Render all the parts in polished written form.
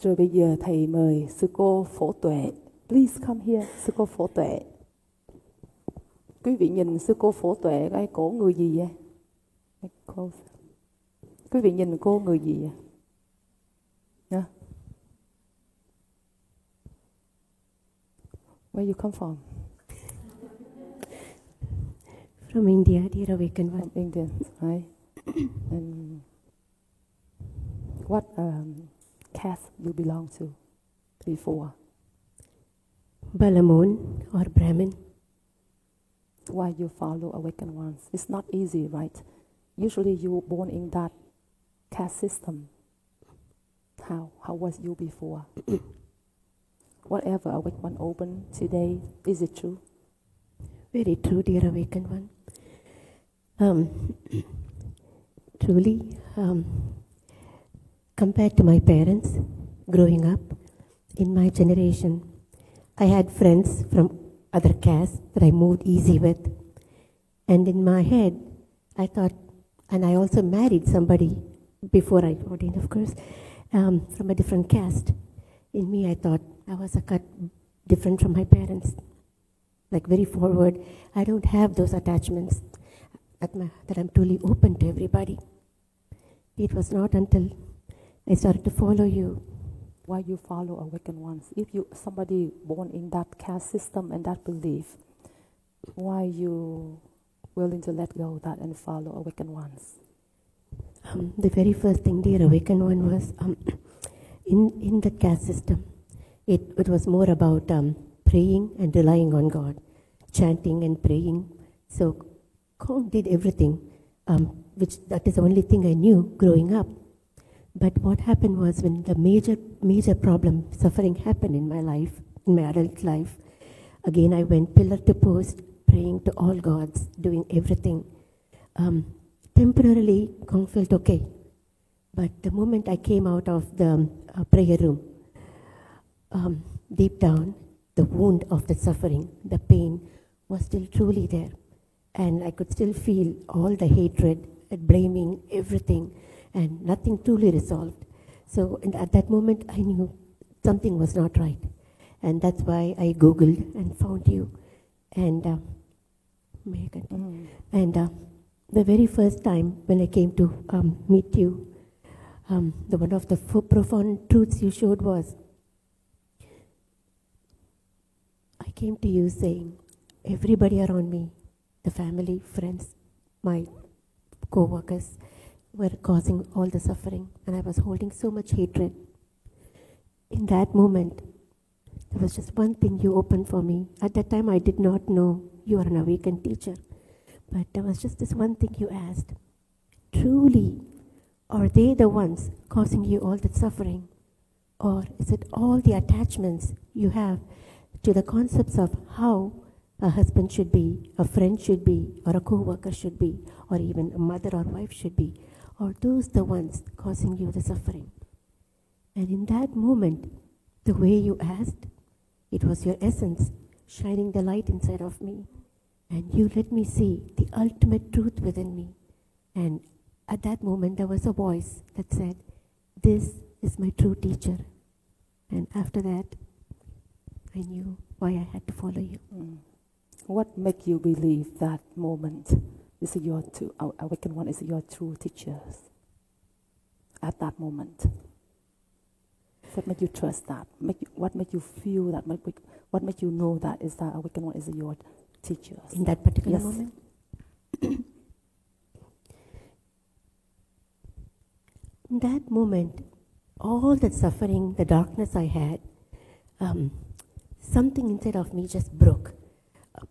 Rồi bây giờ thầy mời Sư Cô Phổ Tuệ. Please come here, Sư Cô Phổ Tuệ. Quý vị nhìn Sư Cô Phổ Tuệ, cái cổ người gì vậy? Quý vị nhìn cô người gì vậy? Yeah. Where you come from? From India, dear awakened one. From India, right? And what caste you belong to before? Bà La Môn or Brahmin. Why you follow awakened ones? It's not easy, right? Usually you were born in that caste system. How was you before? Whatever awakened one open today, is it true? Very true, dear awakened one. Truly, compared to my parents, growing up, in my generation, I had friends from other castes that I moved easy with. And in my head, I thought, and I also married somebody before I ordained, of course, from a different caste. In me, I thought I was a cut different from my parents, like very forward. I don't have those attachments that I'm truly open to everybody. It was not until I started to follow you. Why you follow awakened ones? If somebody born in that caste system and that belief, why you willing to let go of that and follow awakened ones? The very first thing, dear awakened one, was in the caste system. It was more about praying and relying on God, chanting and praying. So God did everything, which that is the only thing I knew growing up. But what happened was when the major problem, suffering happened in my life, in my adult life, again I went pillar to post, praying to all gods, doing everything. Temporarily, God felt okay. But the moment I came out of the prayer room, deep down, the wound of the suffering, the pain was still truly there. And I could still feel all the hatred and blaming, everything, and nothing truly resolved. So and at that moment, I knew something was not right. And that's why I Googled and found you. And may I continue? And the very first time when I came to meet you, one of the profound truths you showed was, I came to you saying, everybody around me, the family, friends, my co-workers, were causing all the suffering, and I was holding so much hatred. In that moment, there was just one thing you opened for me. At that time, I did not know you are an awakened teacher, but there was just this one thing you asked. Truly, are they the ones causing you all that suffering? Or is it all the attachments you have to the concepts of how a husband should be, a friend should be, or a co-worker should be, or even a mother or wife should be? Are those the ones causing you the suffering? And in that moment, the way you asked, it was your essence shining the light inside of me. And you let me see the ultimate truth within me. And at that moment, there was a voice that said, this is my true teacher. And after that, I knew why I had to follow you. What made you believe that moment is your awakened one is your true teachers? At that moment, what made you trust that? What made you feel that? What made you know that is that awakened one is your teachers? In that particular moment? In that moment, all the suffering, the darkness I had, something inside of me just broke.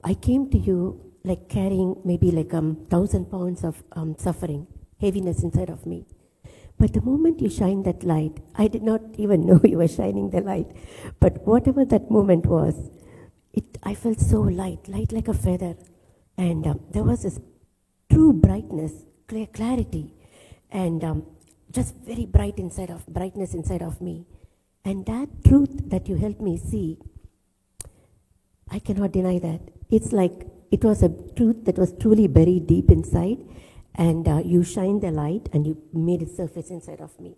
I came to you like carrying maybe like 1,000 pounds of suffering, heaviness inside of me. But the moment you shine that light, I did not even know you were shining the light. But whatever that moment was, I felt so light like a feather. And there was this true brightness, clarity, and just very brightness inside of me. And that truth that you helped me see, I cannot deny that. It's like it was a truth that was truly buried deep inside, and you shined the light and you made it surface inside of me.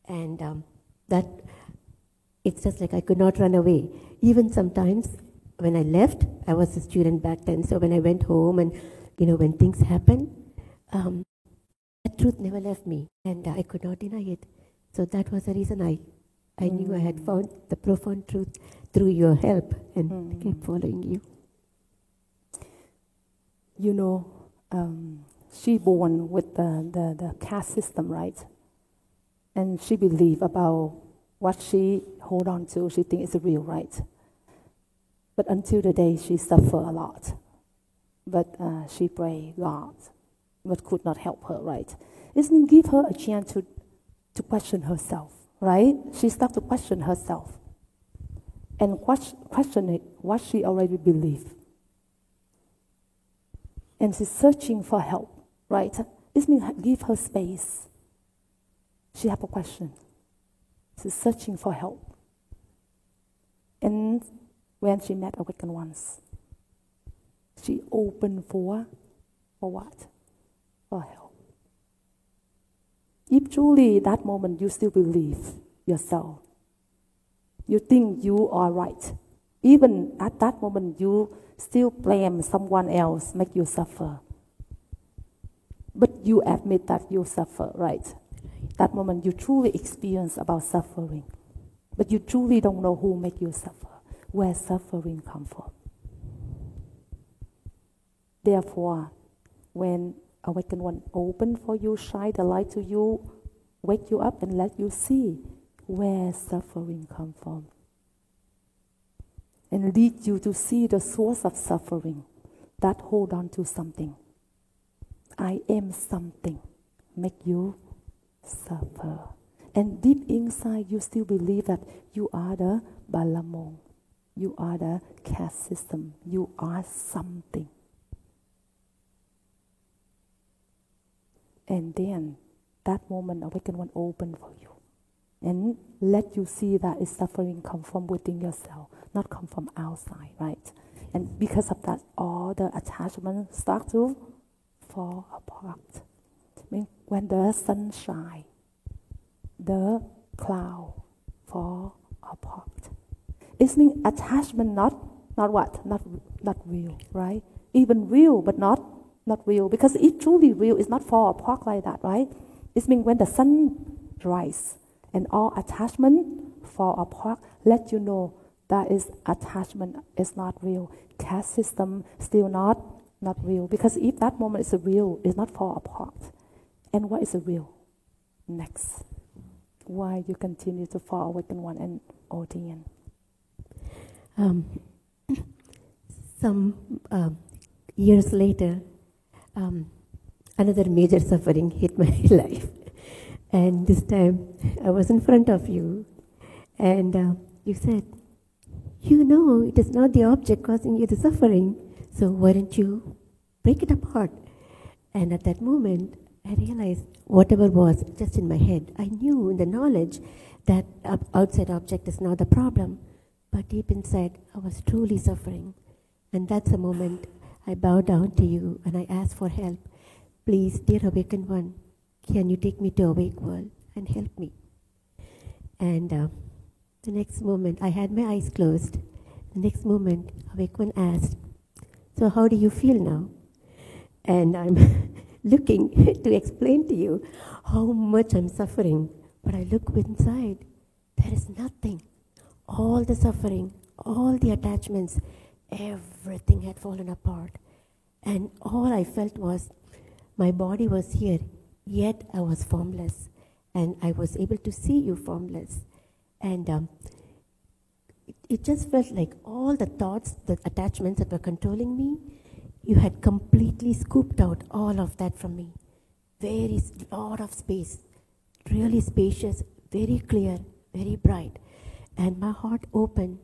And that it's just like I could not run away. Even sometimes when I left, I was a student back then, so when I went home and, when things happen, that truth never left me, and I could not deny it. So that was the reason I knew I had found the profound truth through your help, and kept following you. She born with the caste system, right? And she believe about what she hold on to, she think is real, right? But until the day she suffer a lot. But she pray God, but could not help her, right? It means give her a chance to question herself, right? She start to question herself and question it, what she already believed. And she's searching for help, right? It means give her space. She have a question. She's searching for help. And when she met Awakened Ones, she opened for what? For help. If truly that moment you still believe yourself, you think you are right, even at that moment you still blame someone else, make you suffer. But you admit that you suffer, right? That moment you truly experience about suffering. But you truly don't know who make you suffer, where suffering come from. Therefore, when Awakened One open for you, shine the light to you, wake you up and let you see where suffering come from. And lead you to see the source of suffering, that hold on to something. I am something, make you suffer. And deep inside you still believe that you are the Bà La Môn, you are the caste system, you are something. And then that moment Awakened One open for you and let you see that is suffering come from within yourself, not come from outside, right? And because of that, all the attachments start to fall apart. I mean, when the sun shines, the cloud fall apart. It means attachment not what? Not real, right? Even real, but not real. Because if truly real, it's not fall apart like that, right? It means when the sun rises and all attachment fall apart, let you know that is attachment is not real. Caste system still not real. Because if that moment is real, it's not fall apart. And what is real? Next. Why you continue to fall Awakened One and audience? Some years later, another major suffering hit my life. And this time, I was in front of you, and you said, it is not the object causing you the suffering, so why don't you break it apart? And at that moment, I realized whatever was just in my head, I knew in the knowledge that outside object is not the problem, but deep inside, I was truly suffering. And that's the moment I bowed down to you and I asked for help. Please, dear Awakened One, can you take me to awake world and help me? And the next moment, I had my eyes closed. The next moment, Awake One asked, so how do you feel now? And I'm looking to explain to you how much I'm suffering. But I look inside, there is nothing. All the suffering, all the attachments, everything had fallen apart. And all I felt was, my body was here, yet I was formless. And I was able to see you formless. And it just felt like all the thoughts, the attachments that were controlling me, you had completely scooped out all of that from me. Very lot of space, really spacious, very clear, very bright. And my heart opened.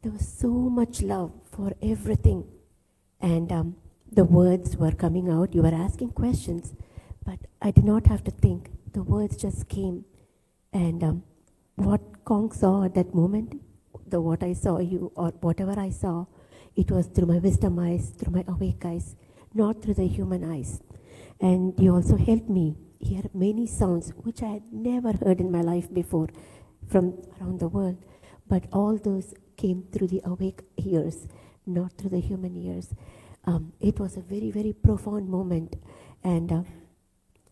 There was so much love for everything. And the words were coming out. You were asking questions, but I did not have to think. The words just came. And what Kong saw at that moment, what I saw you, or whatever I saw, it was through my wisdom eyes, through my awake eyes, not through the human eyes. And you also helped me hear many sounds which I had never heard in my life before from around the world. But all those came through the awake ears, not through the human ears. It was a very, very profound moment, and you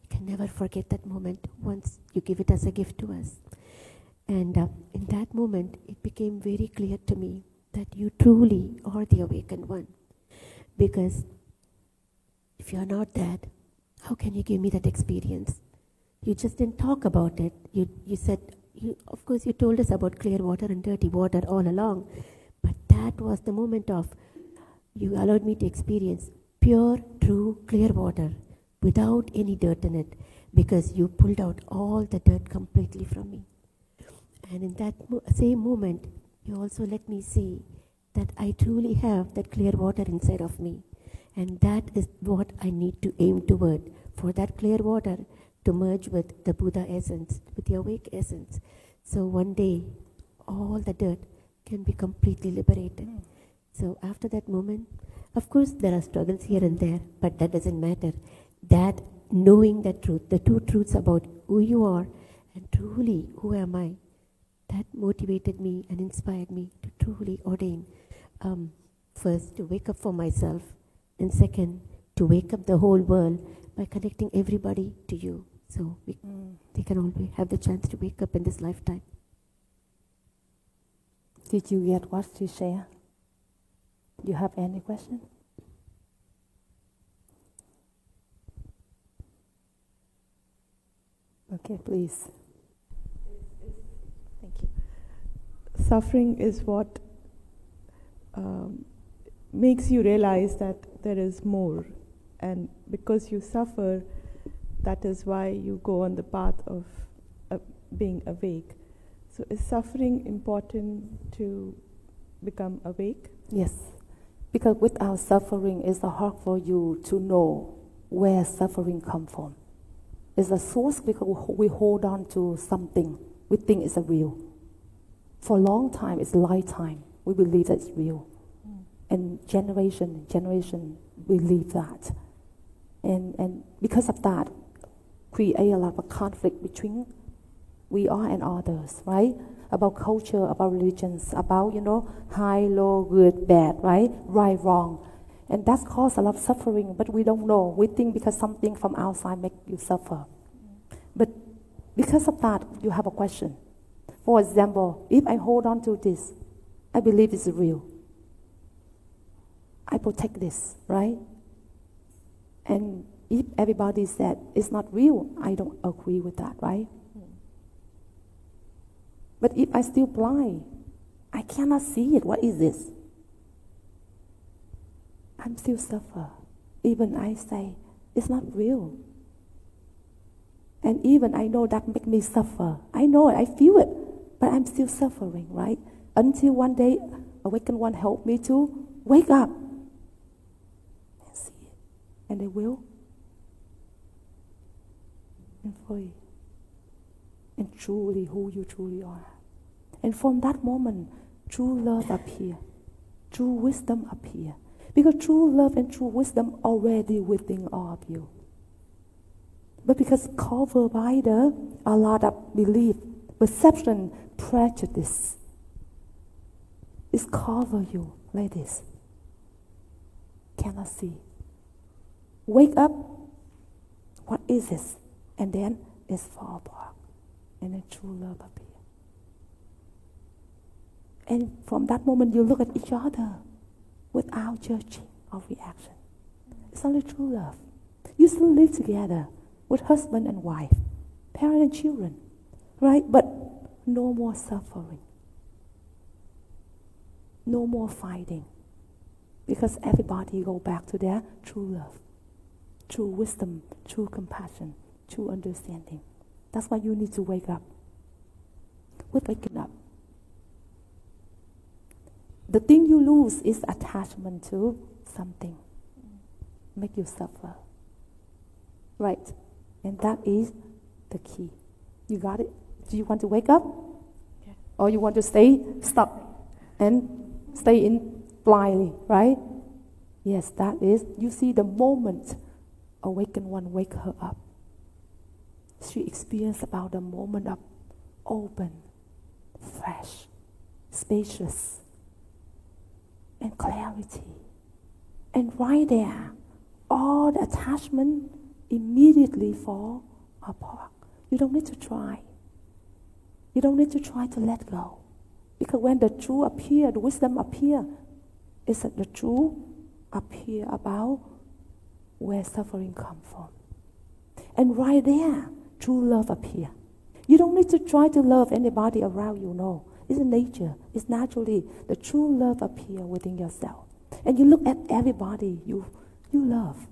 can never forget that moment once you give it as a gift to us. And in that moment, it became very clear to me that you truly are the awakened one. Because if you are not that, how can you give me that experience? You just didn't talk about it. You said, of course, you told us about clear water and dirty water all along. But that was the moment of, you allowed me to experience pure, true, clear water without any dirt in it, because you pulled out all the dirt completely from me. And in that same moment, you also let me see that I truly have that clear water inside of me. And that is what I need to aim toward, for that clear water to merge with the Buddha essence, with the awake essence. So one day, all the dirt can be completely liberated. So after that moment, of course there are struggles here and there, but that doesn't matter. That knowing the truth, the two truths about who you are and truly who am I, that motivated me and inspired me to truly ordain. First, to wake up for myself, and second, to wake up the whole world by connecting everybody to you. So they can always have the chance to wake up in this lifetime. Did you get what she shared? You have any question? Okay, please. Thank you. Suffering is what makes you realize that there is more. And because you suffer, that is why you go on the path of being awake. So is suffering important to become awake? Yes, because without suffering, it's hard for you to know where suffering comes from. It's a source because we hold on to something we think is a real. For a long time, it's lifetime, we believe that it's real. And generation believe that. And because of that, create a lot of conflict between we are and others, right? About culture, about religions, about, high, low, good, bad, right? Right, wrong. And that's caused a lot of suffering, but we don't know. We think because something from outside makes you suffer. But because of that, you have a question. For example, if I hold on to this, I believe it's real. I protect this, right? And if everybody said it's not real, I don't agree with that, right? But if I still blind, I cannot see it. What is this? I'm still suffer. Even I say it's not real. And even I know that make me suffer. I know it, I feel it, but I'm still suffering, right? Until one day, awakened one help me to wake up and see it. And they will. And free. And truly who you truly are. And from that moment, true love appear. True wisdom appear. Because true love and true wisdom already within all of you. But because covered by a lot of belief, perception, prejudice, it's cover you like this. Cannot see. Wake up. What is this? And then it's fall apart. And then true love appear. And from that moment you look at each other without judging or reaction. It's only true love. You still live together with husband and wife, parent and children, right? But no more suffering. No more fighting. Because everybody go back to their true love, true wisdom, true compassion, true understanding. That's why you need to wake up. With waking up, the thing you lose is attachment to something. Make you suffer. Right? And that is the key. You got it? Do you want to wake up? Yeah. Or you want to stay stuck and stay in blindly, right? Yes, that is. You see the moment awakened one wake her up. She experienced about the moment of open, fresh, spacious, and clarity. And right there, all the attachment immediately fall apart. You don't need to try. You don't need to try to let go. Because when the truth appear, the wisdom appear, it's that the truth appear about where suffering comes from. And right there, true love appear. You don't need to try to love anybody around you, no. It's in nature, it's naturally. The true love appear within yourself. And you look at everybody you love.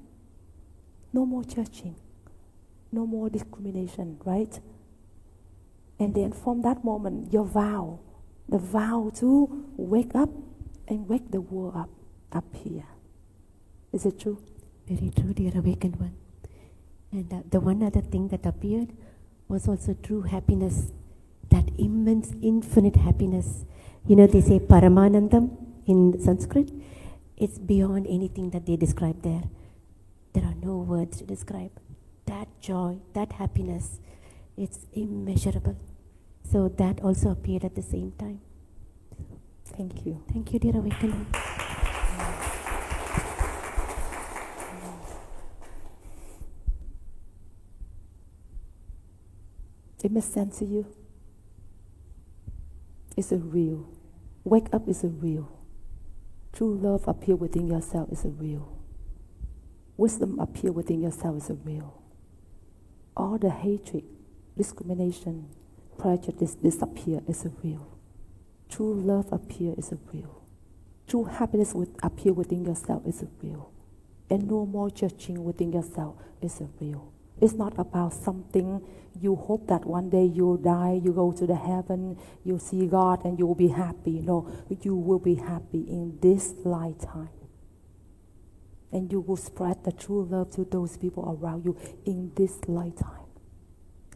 No more judging, no more discrimination, right? And then from that moment, your vow, the vow to wake up and wake the world up, appear. Is it true? Very true, dear awakened one. And the one other thing that appeared was also true happiness, that immense, infinite happiness. You know, they say Paramanandam in Sanskrit. It's beyond anything that they describe there. There are no words to describe. That joy, that happiness, it's immeasurable. So that also appeared at the same time. Thank you. Thank you, dear awakened one. It makes sense to you? It's a real. Wake up is a real. True love appear within yourself is a real. Wisdom appear within yourself is a real. All the hatred, discrimination, prejudice disappear is a real. True love appear is a real. True happiness appear within yourself is a real. And no more judging within yourself is a real. It's not about something you hope that one day you'll die, you go to the heaven, you see God and you will be happy. No, you will be happy in this lifetime. And you will spread the true love to those people around you in this lifetime.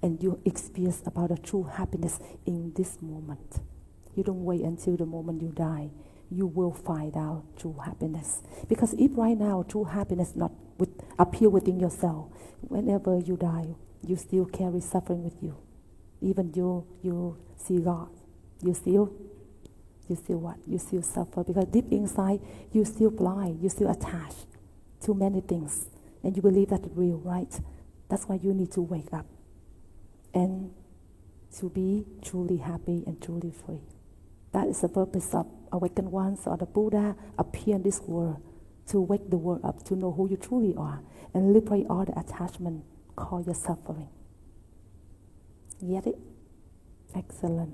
And you experience about the true happiness in this moment. You don't wait until the moment you die. You will find out true happiness. Because if right now true happiness not appear within yourself, whenever you die, you still carry suffering with you. Even you see God, you still what? You still suffer because deep inside you still blind, you still attached to many things, and you believe that it's real, right? That's why you need to wake up and to be truly happy and truly free. That is the purpose of awakened ones or the Buddha appear in this world, to wake the world up, to know who you truly are, and liberate all the attachment called your suffering. Get it? Excellent.